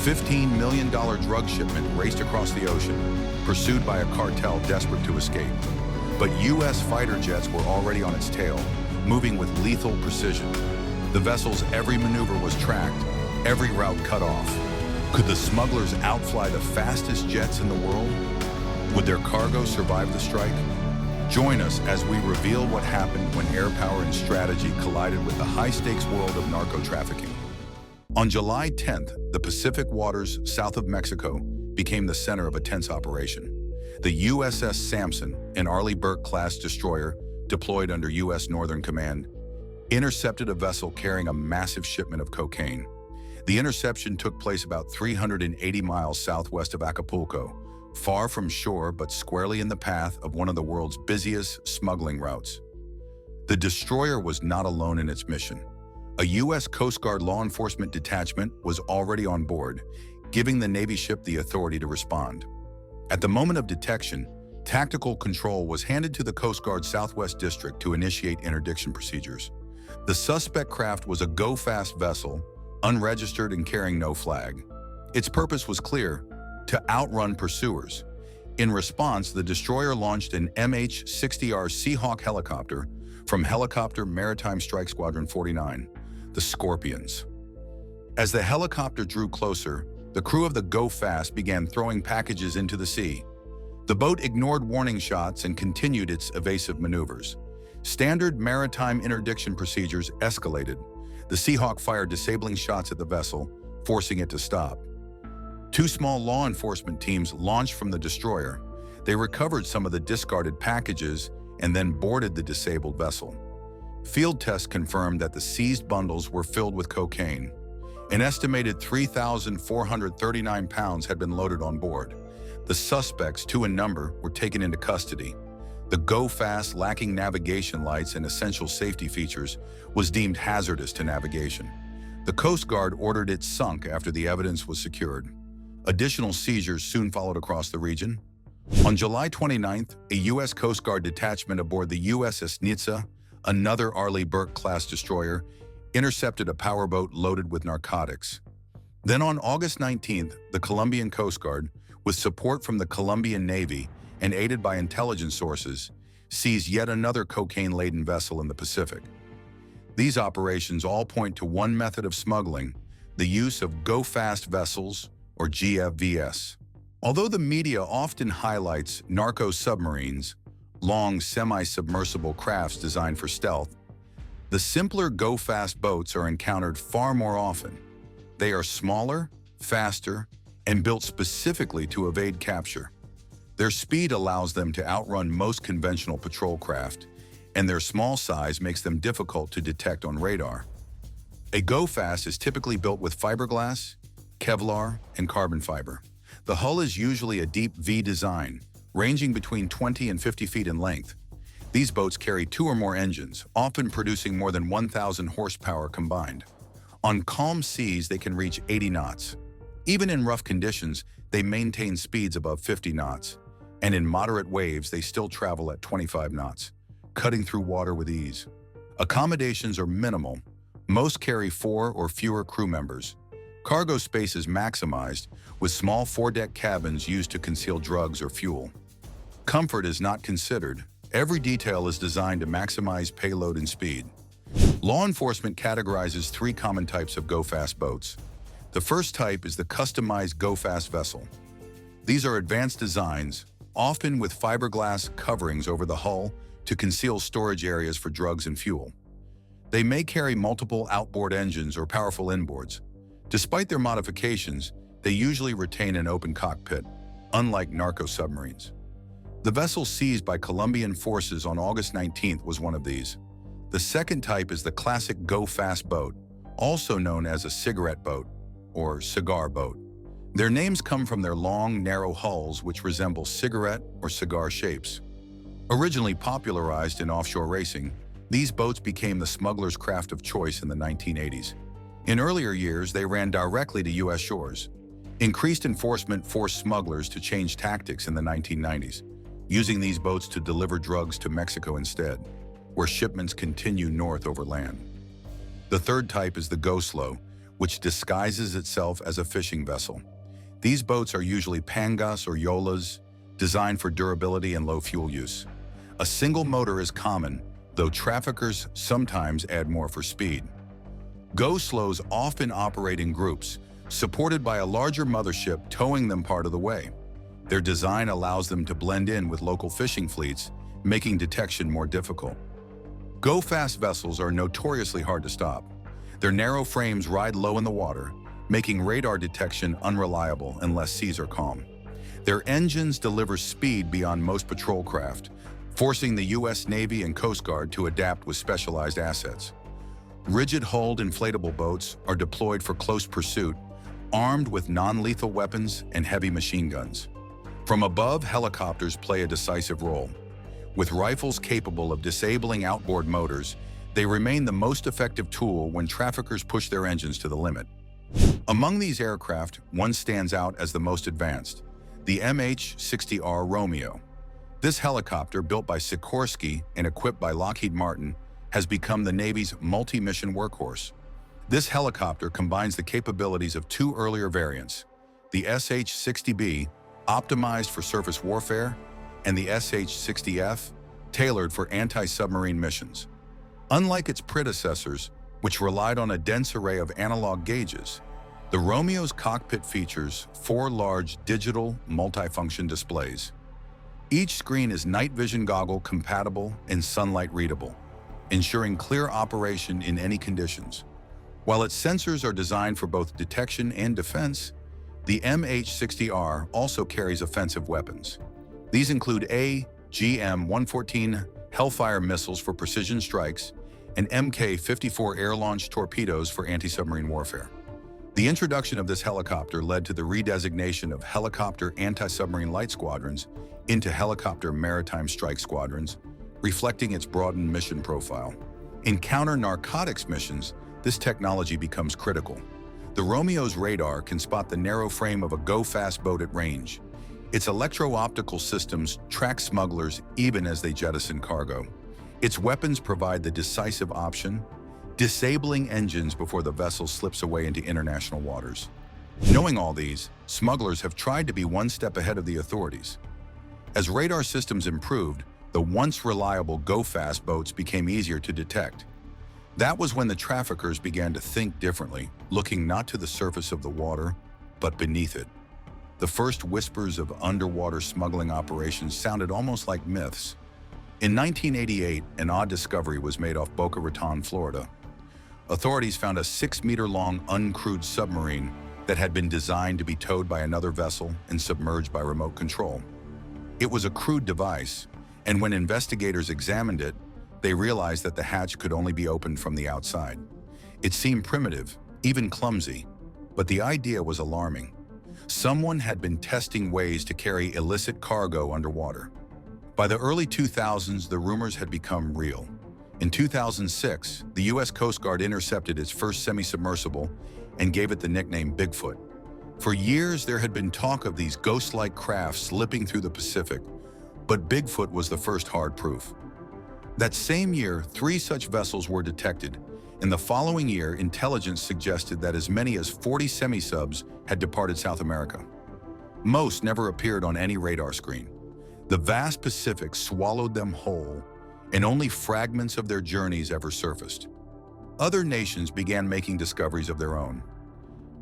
$15 million drug shipment raced across the ocean, pursued by a cartel desperate to escape. But U.S. fighter jets were already on its tail, moving with lethal precision. The vessel's every maneuver was tracked, every route cut off. Could the smugglers outfly the fastest jets in the world? Would their cargo survive the strike? Join us as we reveal what happened when air power and strategy collided with the high-stakes world of narco-trafficking. On July 10th, the Pacific waters south of Mexico became the center of a tense operation. The USS Sampson, an Arleigh Burke-class destroyer deployed under U.S. Northern Command, intercepted a vessel carrying a massive shipment of cocaine. The interception took place about 380 miles southwest of Acapulco, far from shore but squarely in the path of one of the world's busiest smuggling routes. The destroyer was not alone in its mission. A U.S. Coast Guard law enforcement detachment was already on board, giving the Navy ship the authority to respond. At the moment of detection, tactical control was handed to the Coast Guard Southwest District to initiate interdiction procedures. The suspect craft was a go-fast vessel, unregistered and carrying no flag. Its purpose was clear: to outrun pursuers. In response, the destroyer launched an MH-60R Seahawk helicopter from Helicopter Maritime Strike Squadron 49, the Scorpions. As the helicopter drew closer, the crew of the Go Fast began throwing packages into the sea. The boat ignored warning shots and continued its evasive maneuvers. Standard maritime interdiction procedures escalated. The Seahawk fired disabling shots at the vessel, forcing it to stop. Two small law enforcement teams launched from the destroyer. They recovered some of the discarded packages and then boarded the disabled vessel. Field tests confirmed that the seized bundles were filled with cocaine. An estimated 3,439 pounds had been loaded on board. The suspects, two in number, were taken into custody. The Go Fast, lacking navigation lights and essential safety features, was deemed hazardous to navigation. The Coast Guard ordered it sunk after the evidence was secured. Additional seizures soon followed across the region. On July 29th, a U.S. Coast Guard detachment aboard the USS Nitsa, another Arleigh Burke-class destroyer, intercepted a powerboat loaded with narcotics. Then on August 19th, the Colombian Coast Guard, with support from the Colombian Navy and aided by intelligence sources, seized yet another cocaine-laden vessel in the Pacific. These operations all point to one method of smuggling: the use of go-fast vessels, or GFVS. Although the media often highlights narco submarines, long semi-submersible crafts designed for stealth, the simpler go-fast boats are encountered far more often. They are smaller, faster, and built specifically to evade capture. Their speed allows them to outrun most conventional patrol craft, and their small size makes them difficult to detect on radar. A go-fast is typically built with fiberglass, Kevlar, and carbon fiber. The hull is usually a deep V design, ranging between 20 and 50 feet in length. These boats carry two or more engines, often producing more than 1,000 horsepower combined. On calm seas, they can reach 80 knots. Even in rough conditions, they maintain speeds above 50 knots. And in moderate waves, they still travel at 25 knots, cutting through water with ease. Accommodations are minimal. Most carry 4 or fewer crew members. Cargo space is maximized, with small four-deck cabins used to conceal drugs or fuel. Comfort is not considered. Every detail is designed to maximize payload and speed. Law enforcement categorizes 3 common types of go-fast boats. The first type is the customized go-fast vessel. These are advanced designs, often with fiberglass coverings over the hull to conceal storage areas for drugs and fuel. They may carry multiple outboard engines or powerful inboards. Despite their modifications, they usually retain an open cockpit, unlike narco submarines. The vessel seized by Colombian forces on August 19th was one of these. The second type is the classic go-fast boat, also known as a cigarette boat or cigar boat. Their names come from their long, narrow hulls which resemble cigarette or cigar shapes. Originally popularized in offshore racing, these boats became the smuggler's craft of choice in the 1980s. In earlier years, they ran directly to U.S. shores. Increased enforcement forced smugglers to change tactics in the 1990s, using these boats to deliver drugs to Mexico instead, where shipments continue north over land. The third type is the go-slow, which disguises itself as a fishing vessel. These boats are usually pangas or yolas, designed for durability and low fuel use. A single motor is common, though traffickers sometimes add more for speed. Go-slows often operate in groups, supported by a larger mothership towing them part of the way. Their design allows them to blend in with local fishing fleets, making detection more difficult. Go-fast vessels are notoriously hard to stop. Their narrow frames ride low in the water, making radar detection unreliable unless seas are calm. Their engines deliver speed beyond most patrol craft, forcing the U.S. Navy and Coast Guard to adapt with specialized assets. Rigid-hulled inflatable boats are deployed for close pursuit, armed with non-lethal weapons and heavy machine guns. From above, helicopters play a decisive role. With rifles capable of disabling outboard motors, they remain the most effective tool when traffickers push their engines to the limit. Among these aircraft, one stands out as the most advanced, the MH-60R Romeo. This helicopter, built by Sikorsky and equipped by Lockheed Martin, has become the Navy's multi-mission workhorse. This helicopter combines the capabilities of two earlier variants, the SH-60B, optimized for surface warfare, and the SH-60F, tailored for anti-submarine missions. Unlike its predecessors, which relied on a dense array of analog gauges, the Romeo's cockpit features 4 large digital multifunction displays. Each screen is night vision goggle compatible and sunlight readable, ensuring clear operation in any conditions. While its sensors are designed for both detection and defense, the MH-60R also carries offensive weapons. These include AGM-114 Hellfire missiles for precision strikes and Mk-54 air-launched torpedoes for anti-submarine warfare. The introduction of this helicopter led to the redesignation of helicopter anti-submarine light squadrons into helicopter maritime strike squadrons, reflecting its broadened mission profile. In counter-narcotics missions, this technology becomes critical. The Romeo's radar can spot the narrow frame of a go-fast boat at range. Its electro-optical systems track smugglers even as they jettison cargo. Its weapons provide the decisive option, disabling engines before the vessel slips away into international waters. Knowing all these, smugglers have tried to be one step ahead of the authorities. As radar systems improved, the once reliable go-fast boats became easier to detect. That was when the traffickers began to think differently, looking not to the surface of the water, but beneath it. The first whispers of underwater smuggling operations sounded almost like myths. In 1988, an odd discovery was made off Boca Raton, Florida. Authorities found a 6-meter-long uncrewed submarine that had been designed to be towed by another vessel and submerged by remote control. It was a crude device, and when investigators examined it, they realized that the hatch could only be opened from the outside. It seemed primitive, even clumsy, but the idea was alarming. Someone had been testing ways to carry illicit cargo underwater. By the early 2000s, the rumors had become real. In 2006, the U.S. Coast Guard intercepted its first semi-submersible and gave it the nickname Bigfoot. For years, there had been talk of these ghost-like crafts slipping through the Pacific, but Bigfoot was the first hard proof. That same year, 3 such vessels were detected. In the following year, intelligence suggested that as many as 40 semi-subs had departed South America. Most never appeared on any radar screen. The vast Pacific swallowed them whole, and only fragments of their journeys ever surfaced. Other nations began making discoveries of their own.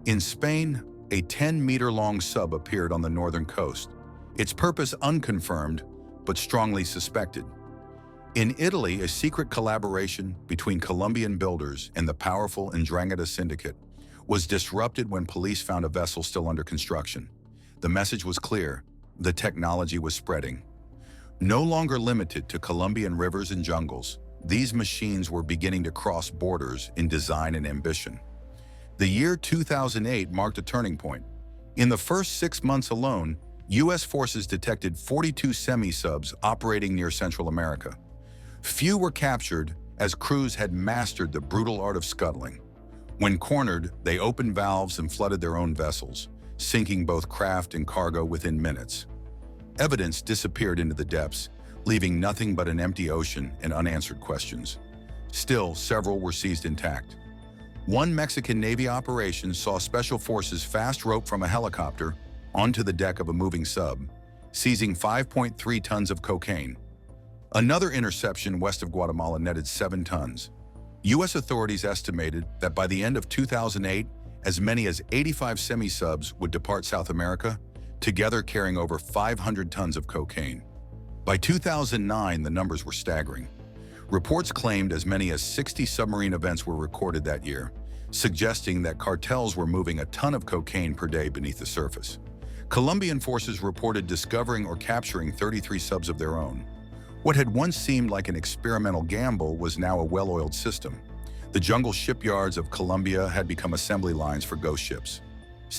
In Spain, a 10-meter-long sub appeared on the northern coast, its purpose unconfirmed, but strongly suspected. In Italy, a secret collaboration between Colombian builders and the powerful 'Ndrangheta syndicate was disrupted when police found a vessel still under construction. The message was clear: the technology was spreading. No longer limited to Colombian rivers and jungles, these machines were beginning to cross borders in design and ambition. The year 2008 marked a turning point. In the first 6 months alone, U.S. forces detected 42 semi-subs operating near Central America. Few were captured, as crews had mastered the brutal art of scuttling. When cornered, they opened valves and flooded their own vessels, sinking both craft and cargo within minutes. Evidence disappeared into the depths, leaving nothing but an empty ocean and unanswered questions. Still, several were seized intact. One Mexican Navy operation saw special forces fast rope from a helicopter onto the deck of a moving sub, seizing 5.3 tons of cocaine. Another interception west of Guatemala netted 7 tons. U.S. authorities estimated that by the end of 2008, as many as 85 semi-subs would depart South America, together carrying over 500 tons of cocaine. By 2009, the numbers were staggering. Reports claimed as many as 60 submarine events were recorded that year, suggesting that cartels were moving a ton of cocaine per day beneath the surface. Colombian forces reported discovering or capturing 33 subs of their own. What had once seemed like an experimental gamble was now a well-oiled system. The jungle shipyards of Colombia had become assembly lines for ghost ships.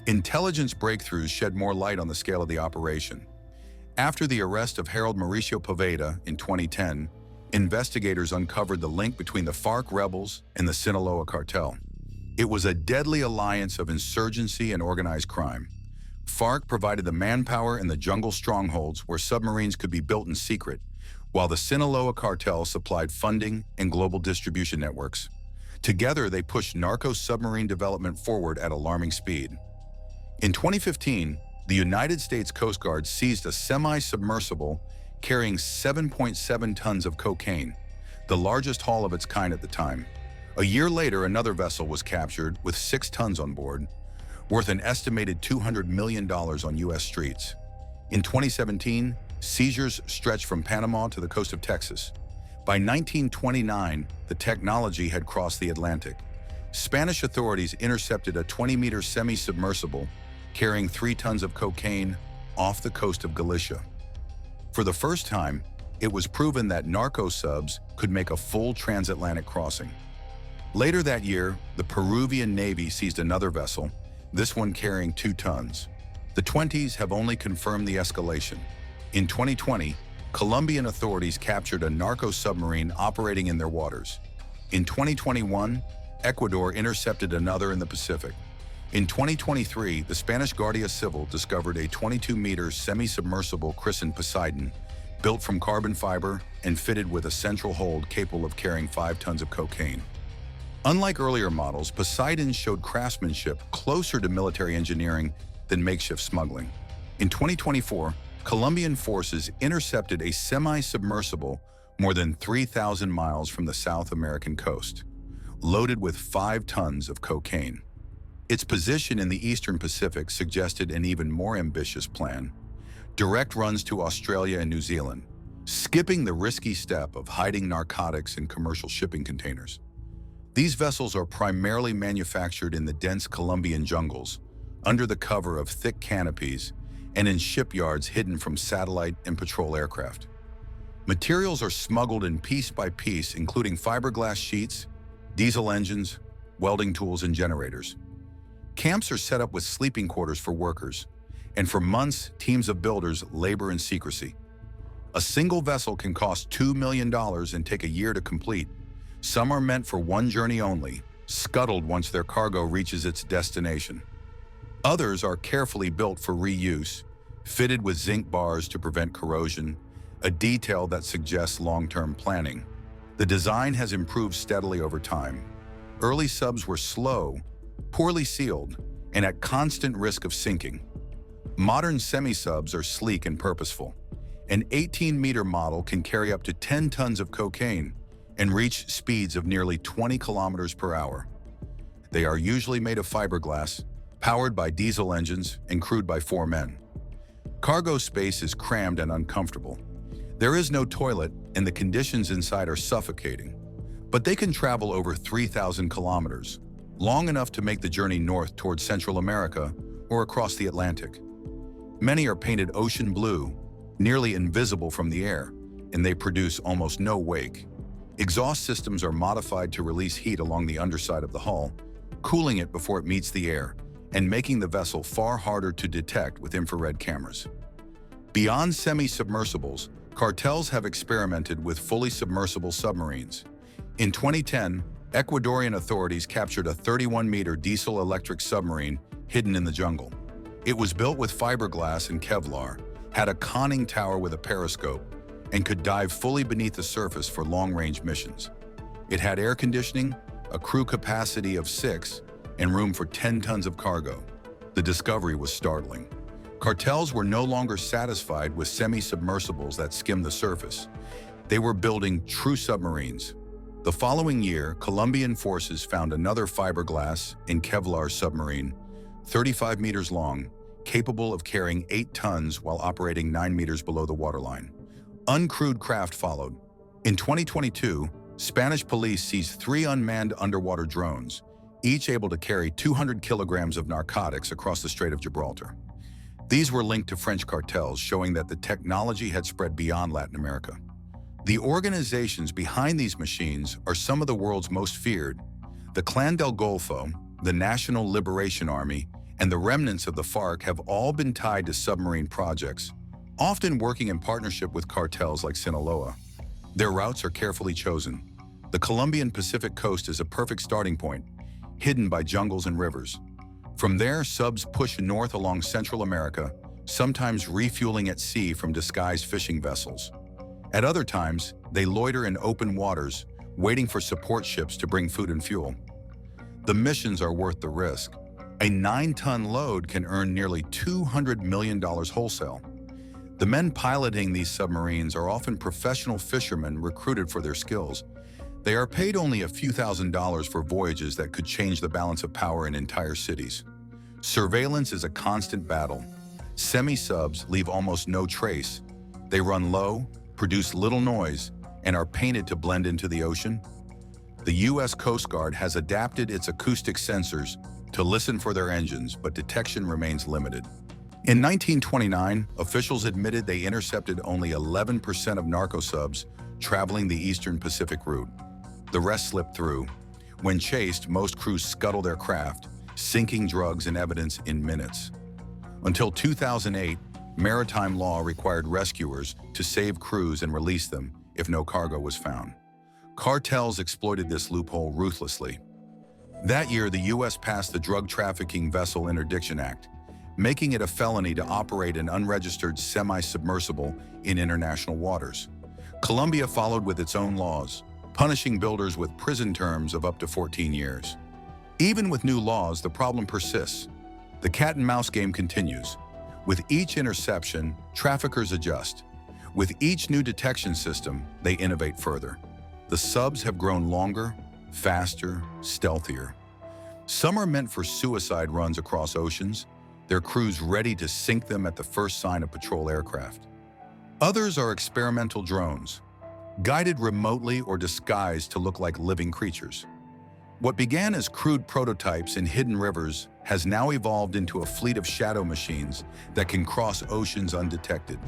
Intelligence breakthroughs shed more light on the scale of the operation. After the arrest of Harold Mauricio Poveda in 2010, investigators uncovered the link between the FARC rebels and the Sinaloa cartel. It was a deadly alliance of insurgency and organized crime. FARC provided the manpower and the jungle strongholds where submarines could be built in secret, while the Sinaloa cartel supplied funding and global distribution networks. Together, they pushed narco submarine development forward at alarming speed. In 2015, the United States Coast Guard seized a semi-submersible carrying 7.7 tons of cocaine, the largest haul of its kind at the time. A year later, another vessel was captured with 6 tons on board, worth an estimated $200 million on U.S. streets. In 2017, seizures stretched from Panama to the coast of Texas. By 1929, the technology had crossed the Atlantic. Spanish authorities intercepted a 20-meter semi-submersible carrying 3 tons of cocaine off the coast of Galicia. For the first time, it was proven that narco subs could make a full transatlantic crossing. Later that year, the Peruvian Navy seized another vessel, this one carrying 2 tons. The 20s have only confirmed the escalation. In 2020, Colombian authorities captured a narco submarine operating in their waters. In 2021, Ecuador intercepted another in the Pacific. In 2023, the Spanish Guardia Civil discovered a 22-meter semi-submersible christened Poseidon, built from carbon fiber and fitted with a central hold capable of carrying 5 tons of cocaine. Unlike earlier models, Poseidon showed craftsmanship closer to military engineering than makeshift smuggling. In 2024, Colombian forces intercepted a semi-submersible more than 3,000 miles from the South American coast, loaded with 5 tons of cocaine. Its position in the eastern Pacific suggested an even more ambitious plan: direct runs to Australia and New Zealand, skipping the risky step of hiding narcotics in commercial shipping containers. These vessels are primarily manufactured in the dense Colombian jungles, under the cover of thick canopies, and in shipyards hidden from satellite and patrol aircraft. Materials are smuggled in piece by piece, including fiberglass sheets, diesel engines, welding tools, and generators. Camps are set up with sleeping quarters for workers, and for months, teams of builders labor in secrecy. A single vessel can cost $2 million and take a year to complete. Some are meant for one journey only, scuttled once their cargo reaches its destination. Others are carefully built for reuse, fitted with zinc bars to prevent corrosion, a detail that suggests long-term planning. The design has improved steadily over time. Early subs were slow, poorly sealed, and at constant risk of sinking. Modern semi-subs are sleek and purposeful. An 18-meter model can carry up to 10 tons of cocaine and reach speeds of nearly 20 kilometers per hour. They are usually made of fiberglass, powered by diesel engines and crewed by 4 men. Cargo space is crammed and uncomfortable. There is no toilet, and the conditions inside are suffocating. But they can travel over 3,000 kilometers, long enough to make the journey north towards Central America or across the Atlantic. Many are painted ocean blue, nearly invisible from the air, and they produce almost no wake. Exhaust systems are modified to release heat along the underside of the hull, cooling it before it meets the air, and making the vessel far harder to detect with infrared cameras. Beyond semi-submersibles, cartels have experimented with fully submersible submarines. In 2010, Ecuadorian authorities captured a 31-meter diesel-electric submarine hidden in the jungle. It was built with fiberglass and Kevlar, had a conning tower with a periscope, and could dive fully beneath the surface for long-range missions. It had air conditioning, a crew capacity of 6, and room for 10 tons of cargo. The discovery was startling. Cartels were no longer satisfied with semi-submersibles that skimmed the surface. They were building true submarines. The following year, Colombian forces found another fiberglass and Kevlar submarine, 35 meters long, capable of carrying 8 tons while operating 9 meters below the waterline. Uncrewed craft followed. In 2022, Spanish police seized 3 unmanned underwater drones, each able to carry 200 kilograms of narcotics across the Strait of Gibraltar. These were linked to French cartels, showing that the technology had spread beyond Latin America. The organizations behind these machines are some of the world's most feared. The Clan del Golfo, the National Liberation Army, and the remnants of the FARC have all been tied to submarine projects, often working in partnership with cartels like Sinaloa. Their routes are carefully chosen. The Colombian Pacific coast is a perfect starting point, hidden by jungles and rivers. From there, subs push north along Central America, sometimes refueling at sea from disguised fishing vessels. At other times, they loiter in open waters, waiting for support ships to bring food and fuel. The missions are worth the risk. A 9-ton load can earn nearly $200 million wholesale. The men piloting these submarines are often professional fishermen recruited for their skills. They are paid only a few $1,000s for voyages that could change the balance of power in entire cities. Surveillance is a constant battle. Semi-subs leave almost no trace. They run low, produce little noise, and are painted to blend into the ocean. The U.S. Coast Guard has adapted its acoustic sensors to listen for their engines, but detection remains limited. In 1929, officials admitted they intercepted only 11% of narco subs traveling the Eastern Pacific route. The rest slipped through. When chased, most crews scuttle their craft, sinking drugs and evidence in minutes. Until 2008, maritime law required rescuers to save crews and release them if no cargo was found. Cartels exploited this loophole ruthlessly. That year, the U.S. passed the Drug Trafficking Vessel Interdiction Act, making it a felony to operate an unregistered semi-submersible in international waters. Colombia followed with its own laws, punishing builders with prison terms of up to 14 years. Even with new laws, the problem persists. The cat-and-mouse game continues. With each interception, traffickers adjust. With each new detection system, they innovate further. The subs have grown longer, faster, stealthier. Some are meant for suicide runs across oceans, their crews ready to sink them at the first sign of patrol aircraft. Others are experimental drones, guided remotely or disguised to look like living creatures. What began as crude prototypes in hidden rivers has now evolved into a fleet of shadow machines that can cross oceans undetected.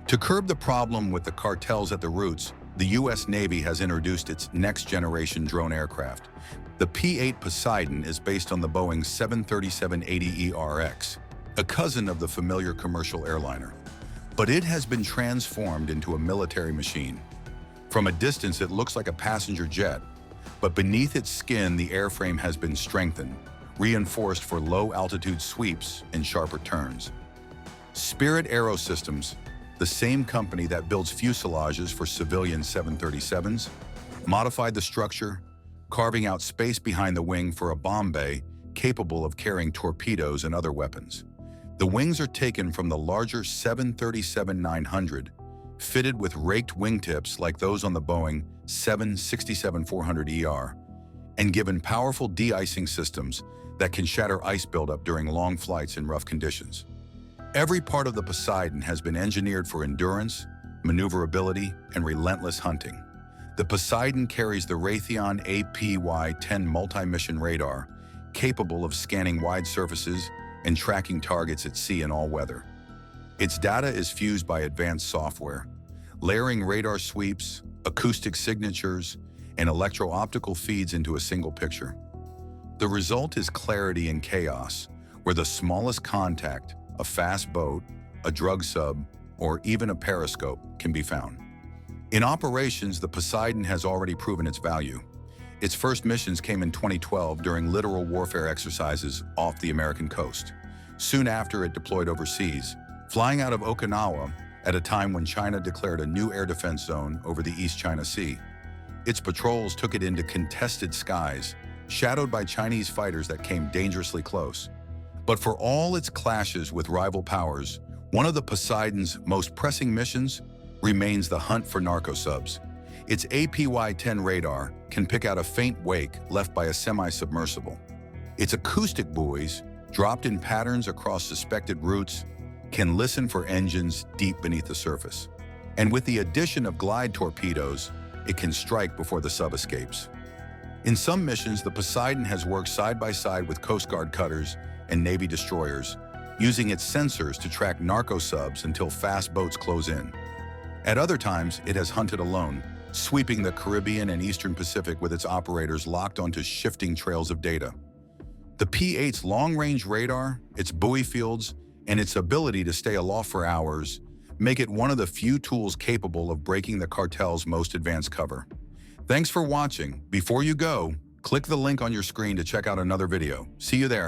To curb the problem with the cartels at the roots, the U.S. Navy has introduced its next-generation drone aircraft. The P-8 Poseidon is based on the Boeing 737-80ERX, a cousin of the familiar commercial airliner. But it has been transformed into a military machine. From a distance, it looks like a passenger jet, but beneath its skin, the airframe has been strengthened, reinforced for low-altitude sweeps and sharper turns. Spirit Aerosystems, the same company that builds fuselages for civilian 737s, modified the structure, carving out space behind the wing for a bomb bay capable of carrying torpedoes and other weapons. The wings are taken from the larger 737-900, fitted with raked wingtips like those on the Boeing 767-400ER, and given powerful de-icing systems that can shatter ice buildup during long flights in rough conditions. Every part of the Poseidon has been engineered for endurance, maneuverability, and relentless hunting. The Poseidon carries the Raytheon APY-10 multi-mission radar, capable of scanning wide surfaces and tracking targets at sea in all weather. Its data is fused by advanced software, layering radar sweeps, acoustic signatures, and electro-optical feeds into a single picture. The result is clarity in chaos, where the smallest contact, a fast boat, a drug sub, or even a periscope, can be found. In operations, the Poseidon has already proven its value. Its first missions came in 2012 during littoral warfare exercises off the American coast. Soon after, it deployed overseas, flying out of Okinawa at a time when China declared a new air defense zone over the East China Sea. its patrols took it into contested skies, shadowed by Chinese fighters that came dangerously close. But for all its clashes with rival powers, one of the Poseidon's most pressing missions remains the hunt for narco subs. Its APY-10 radar can pick out a faint wake left by a semi-submersible. Its acoustic buoys, dropped in patterns across suspected routes, can listen for engines deep beneath the surface. And with the addition of glide torpedoes, it can strike before the sub escapes. In some missions, the Poseidon has worked side by side with Coast Guard cutters and Navy destroyers, using its sensors to track narco subs until fast boats close in. At other times, it has hunted alone, sweeping the Caribbean and Eastern Pacific with its operators locked onto shifting trails of data. The P-8's long-range radar, its buoy fields, and its ability to stay aloft for hours make it one of the few tools capable of breaking the cartel's most advanced cover. Thanks for watching. Before you go, click the link on your screen to check out another video. See you there.